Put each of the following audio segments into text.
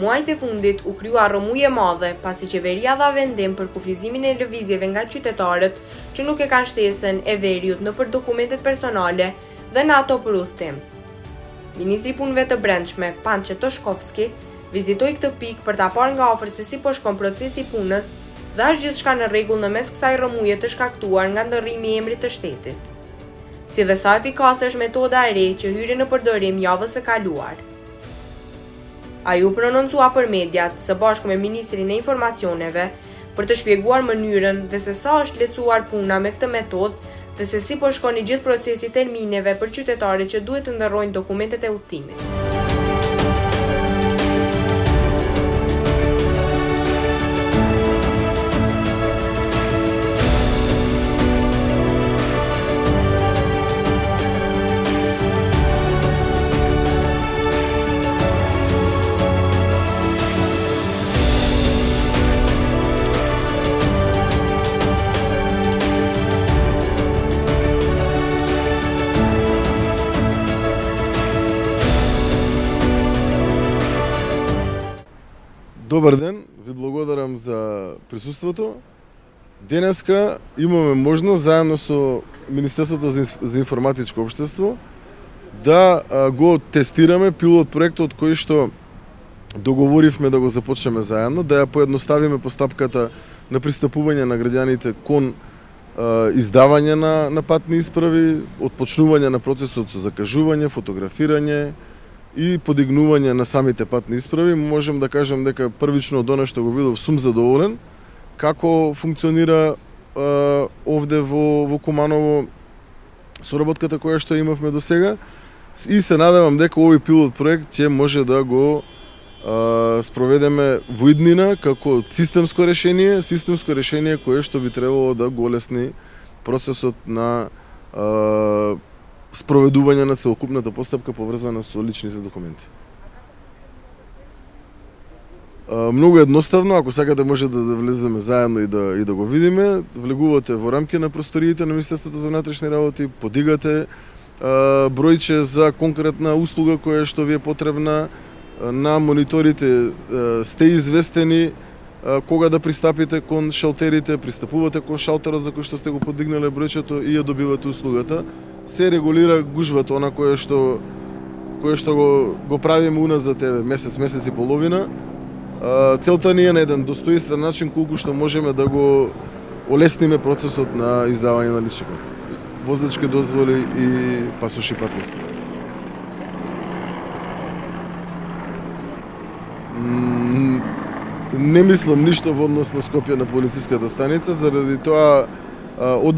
Muajt e fundit u krija rrëmuje e madhe pasi qeveria dha vendim për kufizimin e lëvizjeve nga qytetarët që nuk e kanë shtesën e veriut nëpër dokumentet personale dhe në ato për udhëtim. Ministri i Punëve të Brendshme, Pançe Toshkovski, vizitoi këtë pikë për ta parë nga afër se si po shkon procesi i punës dhe është gjithçka në rregull në mes kësaj rrëmuje të shkaktuar nga ndërrimi i emrit të shtetit. Si dhe sa efikase është metoda e re që hyri në përdorim javës së kaluar. Ai u prononcua për mediat së bashku me Ministrin e Informacioneve për të shpjeguar mënyrën dhe se sa është lehtësuar puna me këtë metodë dhe se si po shkon i gjithë procesi i termineve për qytetarët që duhet të ndërrojnë dokumentet e udhëtimit. Добар ден, ви благодарам за присуството. Денеска имаме можност заедно со Министерството за информатичко општество да го тестираме пилот проектот кој што договоривме да го започнеме заедно, да ја поедноставиме постапката на пристапување на граѓаните кон издавање на патни исправи, отпочнување на процесот со закажување, фотографирање и подигнување на самите патни исправи. Можем да кажем дека првично од она што го видов сум задоволен како функционира овде во Куманово соработката која што имавме до сега и се надевам дека овој пилот проект ќе може да го спроведеме во иднина како системско решение кое што би требало да го олесни процесот на спроведување на целокупната постапка поврзана со личните документи. Многу едноставно, ако сакате може да влеземе заедно и да го видиме, влегувате во рамки на просториите на Министерството за внатрешни работи, подигате бројче за конкретна услуга која што ви е потребна, на мониторите сте известени кога да пристапите кон шалтерите, пристапувате кон шалтерот за кој што сте го подигнале бројчето и ја добивате услугата. Се регулира гужвата, она кое што го правиме уназад месец и половина. Целта ни е на еден достоинствен начин колку што можеме да го олесниме процесот на издавање на лични карти, возачки дозволи и пасоши патни исправи. Не мислам ништо во однос на Скопје на полициската станица, заради тоа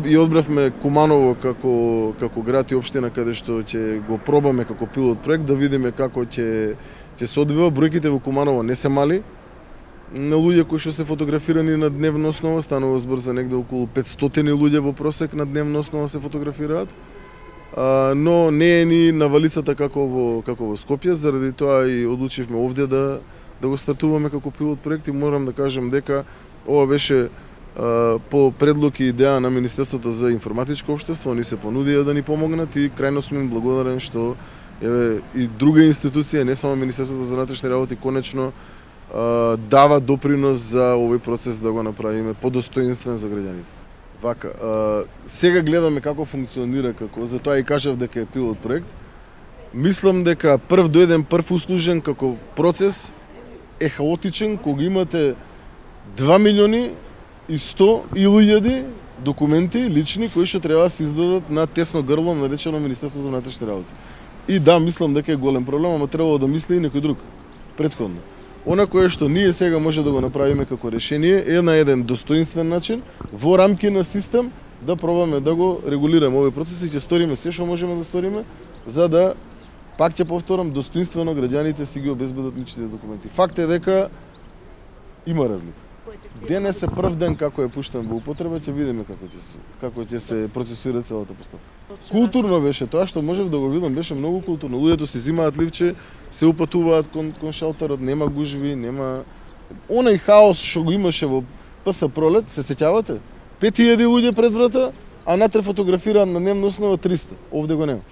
и одбравме Куманово како град и општина каде што ќе го пробаме како пилот проект да видиме како ќе се одвива. Бројките во Куманово не се мали. На луѓе кои што се фотографирани на дневна основа, станува збор за негде околу 500 луѓе во просек на дневна основа се фотографираат. Но не е ни на валицата како во Скопје, заради тоа и одлучивме овде да го стартуваме како пилот проект и морам да кажам дека ова беше по предлог и идеја на Министерството за информатичко општество. Они се понудија да ни помогнат и крајно сум им благодарен што и друга институција, не само Министерството за внатрешни работи, конечно дава допринос за овој процес да го направиме подостоинствен за граѓаните. Вака, сега гледаме како функционира, затоа и кажав дека е пилот проект. Мислам дека прв дојден, прв услужен како процес е хаотичен кога имате 2 милиони и 100.000 документи лични кои што треба да се издадат на тесно грло наречено Министерство за внатрешни работи. И да, мислам дека е голем проблем, ама требало да мисли и некој друг претходно. Она кое што ние сега може да го направиме како решение е на еден достоинствен начин во рамки на систем да пробаме да го регулираме овој процес и ќе сториме се што можеме да сториме за да, пак ќе повторам, достоинствено граѓаните си ги обезбедат личните документи. Факт е дека има разлика. Денес е прв ден како е пуштен во употреба, ќе видиме како ќе се процесуира целата постапка. Културно беше тоа што можев да го видам, беше многу културно. Луѓето си зимаат ливче, се упатуваат кон шалтерот, нема гужви, нема онај хаос што го имаше во ПС Пролет, се сеќавате? 5000 луѓе пред врата, а натре фотографираат на дневна основа 300. Овде го нема.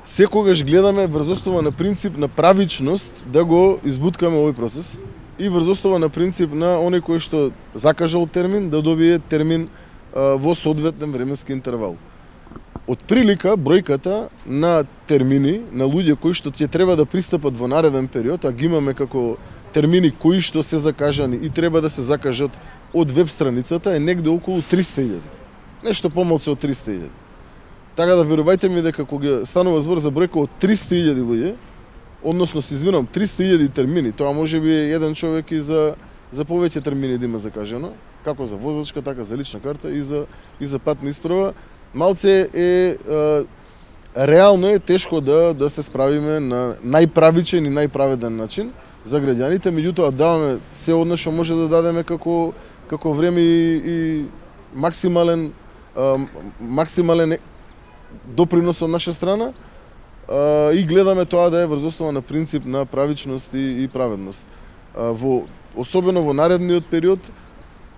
Секогаш гледаме врз основа на принцип на правичност да го избуткаме овој процес. и врз основа на принцип на оној кој што закажал термин да добие термин во соодветен временски интервал. Од прилика бројката на термини на луѓе кои што ќе треба да пристапат во нареден период, а ги имаме како термини кои што се закажани и треба да се закажат од веб страницата е негде околу 300.000. Нешто помалку од 300.000. Така да верувајте ми дека кога станува збор за бројка од 300.000 луѓе, односно се извинам, 300.000 термини, тоа може би еден човек и за повеќе термини да има закажано, како за возачка, така за лична карта и за патна исправа. Малце реално е тешко да се справиме на најправичен и најправеден начин за граѓаните, меѓутоа даваме се однаш што може да дадеме како време и максимален допринос од наша страна и гледаме тоа да е врз основа на принцип на правичност и праведност. Особено во наредниот период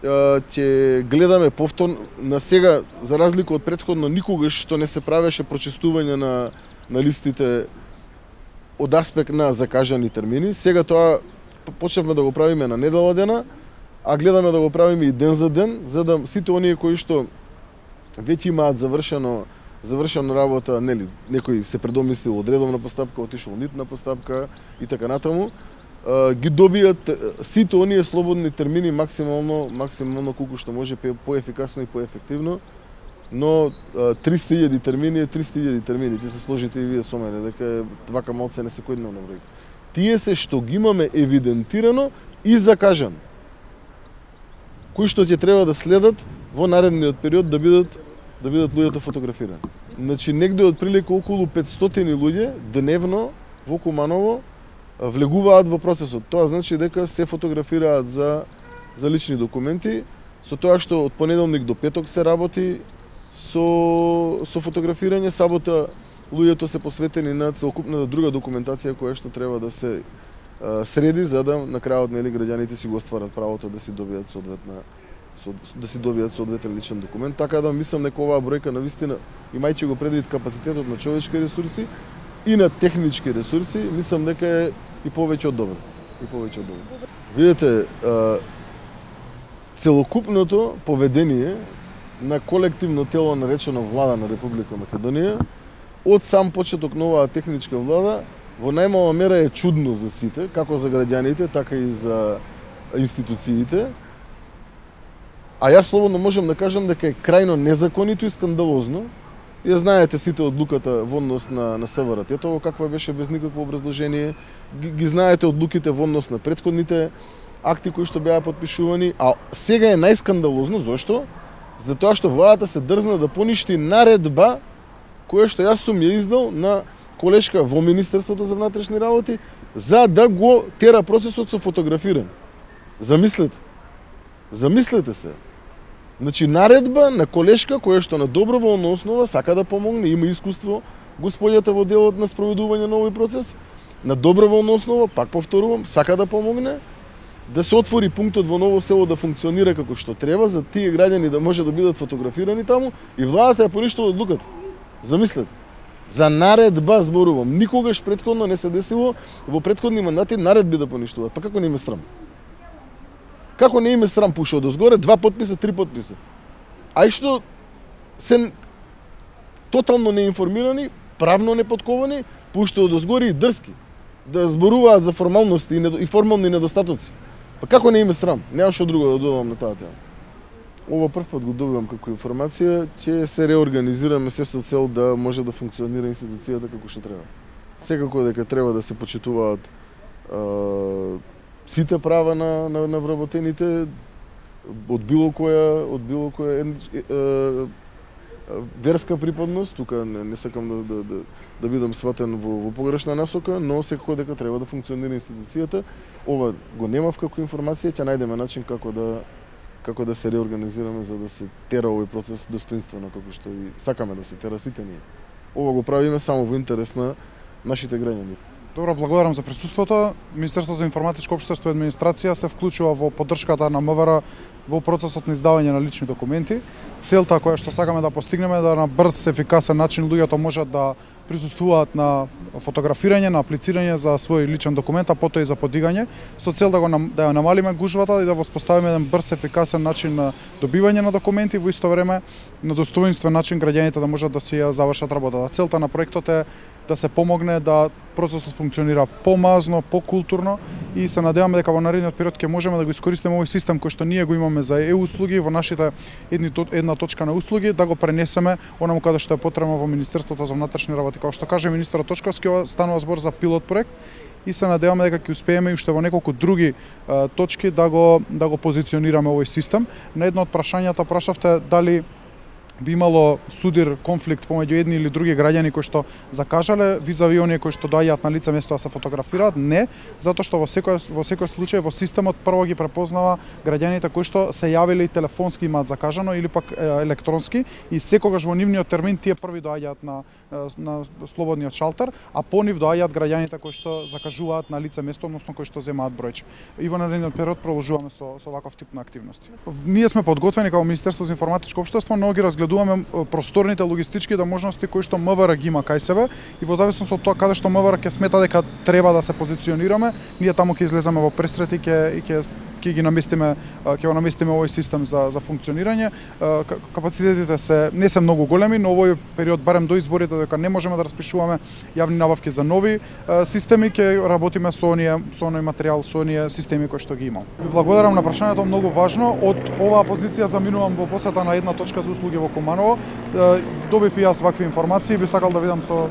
ќе гледаме повторно на сега, за разлика од претходно, никогаш што не се правеше прочистување на листите од аспект на закажани термини. Сега тоа почнавме да го правиме на недела дена, а гледаме да го правиме и ден за ден, за да сите оние кои што веќе имаат завршена работа, нели, некој се предомислил од редовна постапка, отишол нитна постапка и така натаму, ги добијат сите оние слободни термини максимално колку што може поефикасно и поефективно, но 300.000 термини е 300.000 термини. Ти се сложите и вие со мене дека вака малце не секојдневно број. Тие се што ги имаме евидентирано и закажано, кои што ќе треба да следат во наредниот период да бидат луѓето фотографирани. Значи негде од прилика околу 500 луѓе дневно во Куманово влегуваат во процесот. Тоа значи дека се фотографираат за лични документи, со тоа што од понеделник до петок се работи со фотографирање. Сабота луѓето се посветени на целокупната друга документација која што треба да се среди за да на крајот нели граѓаните си го остварат правото да си добијат соодветен личен документ. Така да мислам дека оваа бројка навистина, имајќи го предвид капацитетот на човечки ресурси и на технички ресурси, мислам дека е и повеќе од добро. Видете, целокупното поведение на колективно тело наречено Влада на Република Македонија од сам почеток на оваа техничка влада во најмала мера е чудно за сите, како за граѓаните, така и за институциите. А јас слободно можам да кажам дека е крајно незаконито и скандалозно. Ја знаете сите одлуката во однос на СВР Тетово, каква беше без никакво образложение. Ги знаете одлуките во однос на претходните акти кои што беа подпишувани. А сега е најскандалозно, зошто? Затоа што владата се дрзна да поништи наредба која што јас сум ја издал на колешка во Министерството за внатрешни работи за да го тера процесот со фотографирање. Замислете се. Значи наредба на колешка која што на доброволна основа сака да помогне, има искуство господјата во делот на спроведување на овој процес, на доброволна основа, пак повторувам, сака да помогне да се отвори пунктот во Ново село да функционира како што треба, за тие граѓани да може да бидат фотографирани таму и владата ја поништува одлуката. Замислете. За наредба зборувам. Никогаш претходно не се десило во претходни мандати наредби да поништуваат. Па како не им е срам? Како не им е срам, пуша одозгоре 2 подписа, 3 подписа. А и што се тотално неинформирани, правно неподковани, пушта одозгоре и дрски да зборуваат за формалности и формални недостатоци. Па како не им е срам? Нема што друго да додам на таа тема. Ова прв пат го добивам како информација, че се реорганизираме се со цел да може да функционира институцијата како што треба. Секако дека треба да се почитуваат сите права на вработените од било која верска припадност, тука не сакам да бидам сватен во погрешна насока, но секако дека треба да функционира институцијата. Ова го немав како информација, ќе најдеме начин како да се реорганизираме за да се тера овој процес достоинствено како што и сакаме да се тера сите ние. Ова го правиме само во интерес на нашите граѓани. Добро, благодарам за присуството. Министерството за информатичко општество и администрација се вклучува во поддршката на МВР во процесот на издавање на лични документи. Целта која што сакаме да постигнеме е да на брз, ефикасен начин луѓето можат да присуствуваат на фотографирање, на аплицирање за свој личен документ, а потоа и за подигање, со цел да ја намалиме гужвата и да воспоставиме еден брз, ефикасен начин на добивање на документи, во исто време на достоинствен начин граѓаните да можат да си ја завршат работата. Целта на проектот е да се помогне да процесот функционира помазно, покултурно и се надеваме дека во наредниот период ќе можеме да го искористиме овој систем кој што ние го имаме за услуги во нашите една точка на услуги, да го пренесеме онаму каде што е потребно во Министерството за внатрешни работи. Како што каже министерот Точковски, ова станува збор за пилот проект и се надеваме дека ќе успееме и уште во неколку други точки да го позиционираме овој систем. На едно од прашањата прашавте дали би имало судир конфликт помеѓу едни или други граѓани кои што закажале визави оние кои што доаѓаат на лице место да се фотографираат. Не, затоа што во секој случај во системот прво ги препознава граѓаните кои што се јавиле и телефонски имаат закажано или пак електронски и секогаш во нивниот термин тие први доаѓаат на слободниот шалтер, а по нив доаѓаат граѓаните кои што закажуваат на лице место, односно кои што земаат бројче. И во наредниот период продолжуваме со ваков тип на активности. Ние сме подготвени како Министерство за информатичко општество, но ги разгледуваме просторните логистички можности кои што МВР ги има кај себе и во зависност од тоа каде што МВР ќе смета дека треба да се позиционираме, ние таму ќе излеземе во пресрет и ќе го наместиме овој систем за функционирање. Капацитетите не се многу големи, но овој период барем до изборите дека не можеме да распишуваме јавни набавки за нови системи, ќе работиме со оној материјал, со оние системи кои што ги имам. Ви благодарам на прашањето, многу важно. Од оваа позиција заминувам во посета на една точка за услуги во Куманово. Добив и јас вакви информации, би сакал да видам со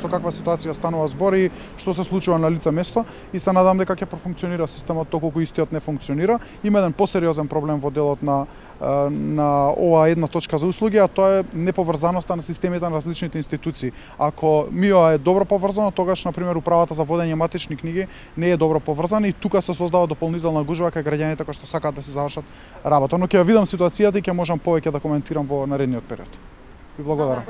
каква ситуација станува збор и што се случува на лице место и се надам дека ќе профункционира системот доколку истиот не функционира. Има еден посериозен проблем во делот на оваа една точка за услуги, а тоа е неповрзаноста на системите на различните институции. Ако МИО е добро поврзано, тогаш, например, управата за водење матични книги не е добро поврзана и тука се создава дополнителна гужва кај граѓаните кои што сакаат да си завршат работа. Но ќе ја видам ситуацијата и ќе можам повеќе да коментирам во наредниот период. Ви благодарам.